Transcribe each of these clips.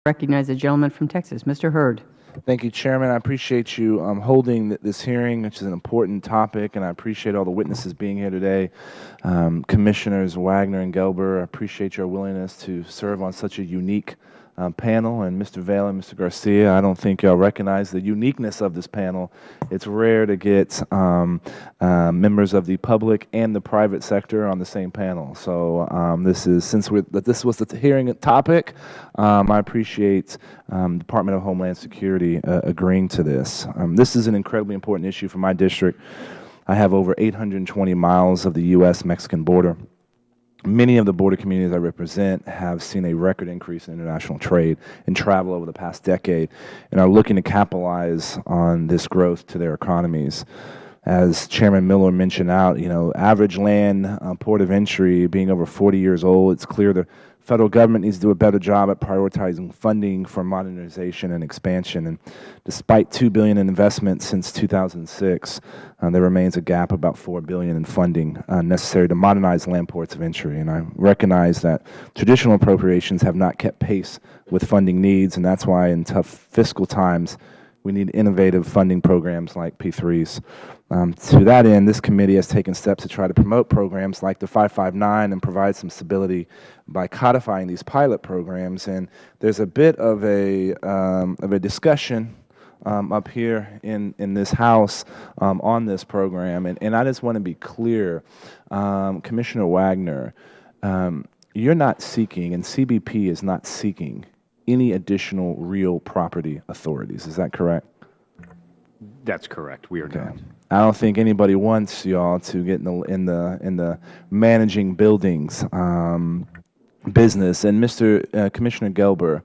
Recognize the gentleman from Texas, Mr. Hurd. Thank you, Chairman. I appreciate you holding this hearing, which is an important topic, and I appreciate all the witnesses being here today. Commissioners Wagner and Gelber, I appreciate your willingness to serve on such a unique panel. And Mr. Vail and Mr. Garcia, I don't think y'all recognize the uniqueness of this panel. It's rare to get members of the public and the private sector on the same panel. So this was the hearing topic, I appreciate Department of Homeland Security agreeing to this. This is an incredibly important issue for my district. I have over 820 miles of the U.S.-Mexican border. Many of the border communities I represent have seen a record increase in international trade and travel over the past decade and are looking to capitalize on this growth to their economies. As Chairman Miller mentioned out, average land port of entry being over 40 years old, it's clear the Federal government needs to do a better job at prioritizing funding for modernization and expansion. And despite $2 billion in investment since 2006, there remains a gap of about $4 billion in funding necessary to modernize land ports of entry. And I recognize that traditional appropriations have not kept pace with funding needs, and that's why in tough fiscal times we need innovative funding programs like P3s. To that end, this committee has taken steps to try to promote programs like the 559 and provide some stability by codifying these pilot programs. And there's a bit of a discussion up here in this House on this program. And I just want to be clear, Commissioner Wagner, you're not seeking, and CBP is not seeking, any additional real property authorities. Is that correct? That's correct. We are not. I don't think anybody wants y'all to get in the managing buildings business. And Mr. Commissioner Gelber,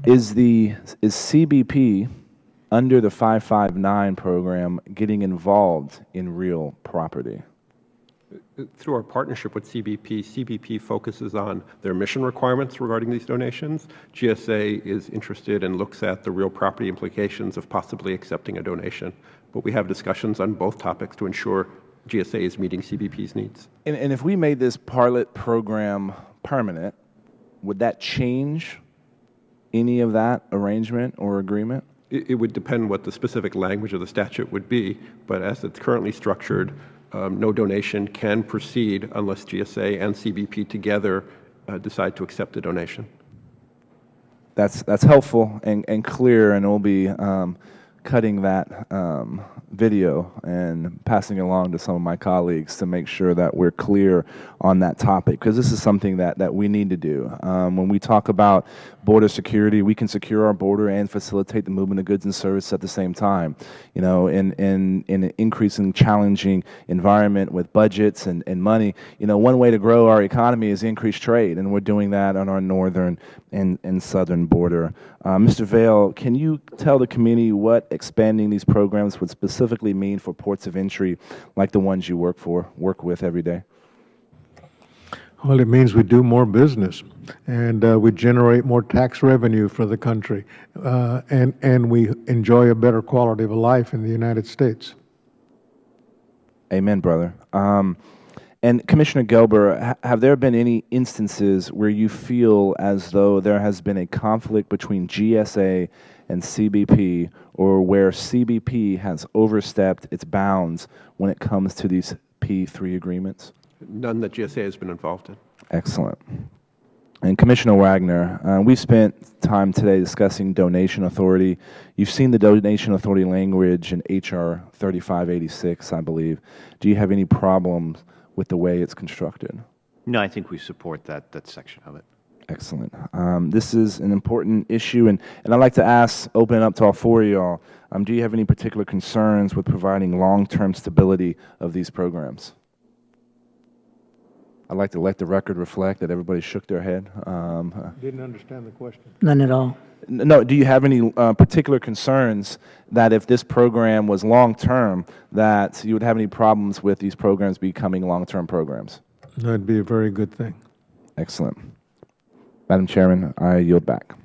is CBP under the 559 program getting involved in real property? Through our partnership with CBP, CBP focuses on their mission requirements regarding these donations. GSA is interested and looks at the real property implications of possibly accepting a donation. But we have discussions on both topics to ensure GSA is meeting CBP's needs. And if we made this pilot program permanent, would that change any of that arrangement or agreement? It would depend what the specific language of the statute would be, but as it's currently structured, no donation can proceed unless GSA and CBP together decide to accept the donation. That's helpful and clear, and we'll be cutting that video and passing it along to some of my colleagues to make sure that we're clear on that topic, because this is something that we need to do. When we talk about border security, we can secure our border and facilitate the movement of goods and services at the same time. In an increasing challenging environment with budgets and money, one way to grow our economy is increase trade, and we're doing that on our northern and southern border. Mr. Vail, can you tell the committee what expanding these programs would specifically mean for ports of entry like the ones you work with every day? Well, it means we do more business, and we generate more tax revenue for the country, and we enjoy a better quality of life in the United States. Amen, brother. And Commissioner Gelber, have there been any instances where you feel as though there has been a conflict between GSA and CBP, or where CBP has overstepped its bounds when it comes to these P3 agreements? None that GSA has been involved in. Excellent. And Commissioner Wagner, we spent time today discussing donation authority. You've seen the donation authority language in H.R. 3586, I believe. Do you have any problems with the way it's constructed? No, I think we support that section of it. Excellent. This is an important issue, and I'd like to open it up to all four of y'all. Do you have any particular concerns with providing long-term stability of these programs? I'd like to let the record reflect that everybody shook their head. Didn't understand the question. None at all. No, do you have any particular concerns that if this program was long-term, that you would have any problems with these programs becoming long-term programs? That'd be a very good thing. Excellent. Madam Chairman, I yield back.